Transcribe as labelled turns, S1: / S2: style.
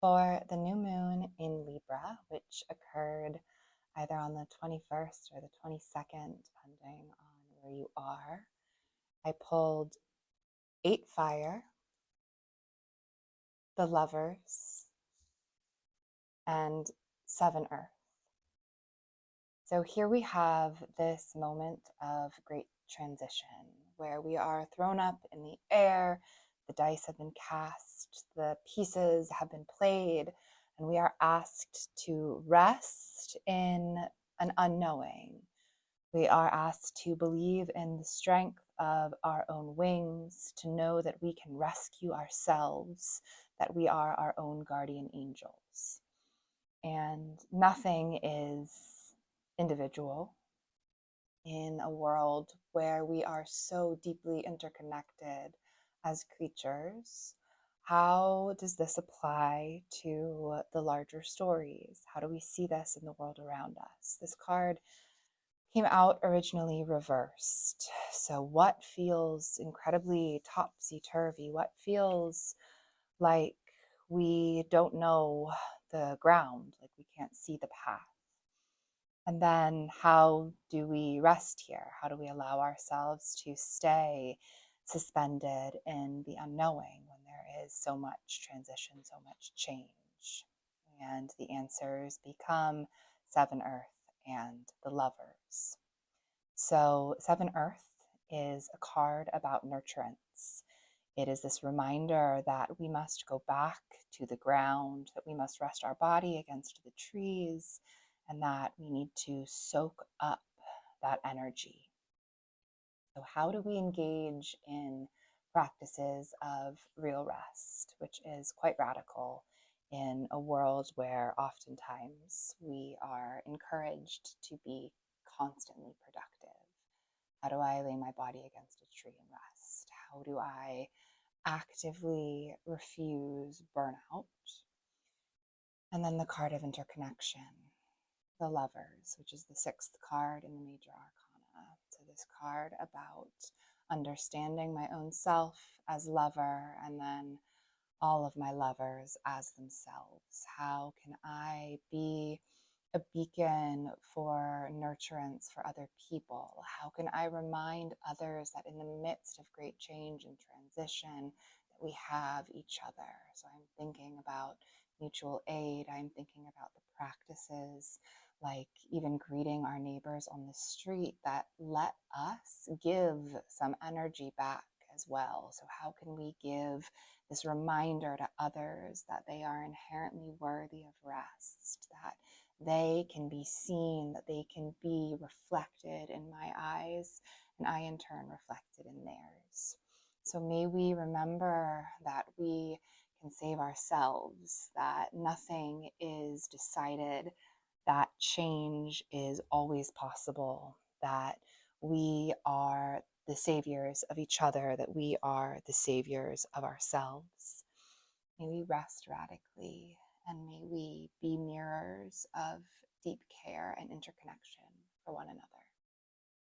S1: for the new moon in Libra, which occurred either on the 21st or the 22nd, depending on where you are. I pulled VIII Fire, the Lovers, and VII Earth. So here we have this moment of great transition where we are thrown up in the air, the dice have been cast, the pieces have been played, and we are asked to rest in an unknowing. We are asked to believe in the strength of our own wings, to know that we can rescue ourselves, that we are our own guardian angels. And nothing is individual in a world where we are so deeply interconnected as creatures. How does this apply to the larger stories? How do we see this in the world around us? This card came out originally reversed. So what feels incredibly topsy-turvy? What feels like we don't know the ground, like we can't see the path? And then how do we rest here? How do we allow ourselves to stay suspended in the unknowing when there is so much transition, so much change? And the answers become VII Earth and the Lovers. So VII Earth is a card about nurturance. It is this reminder that we must go back to the ground, that we must rest our body against the trees, and that we need to soak up that energy. So how do we engage in practices of real rest, which is quite radical in a world where oftentimes we are encouraged to be constantly productive? How do I lay my body against a tree and rest? How do I actively refuse burnout? And then the card of interconnection, the Lovers, which is the 6th card in the major arcana. So this card about understanding my own self as lover, and then all of my lovers as themselves. How can I be a beacon for nurturance for other people? How can I remind others that in the midst of great change and transition, that we have each other? So I'm thinking about mutual aid. I'm thinking about the practices like even greeting our neighbors on the street that let us give some energy back as well. So how can we give this reminder to others that they are inherently worthy of rest, that they can be seen, that they can be reflected in my eyes, and I in turn reflected in theirs. So may we remember that we can save ourselves, that nothing is decided, that change is always possible, that we are the saviors of each other, that we are the saviors of ourselves. May we rest radically, and may we be mirrors of deep care and interconnection for one another.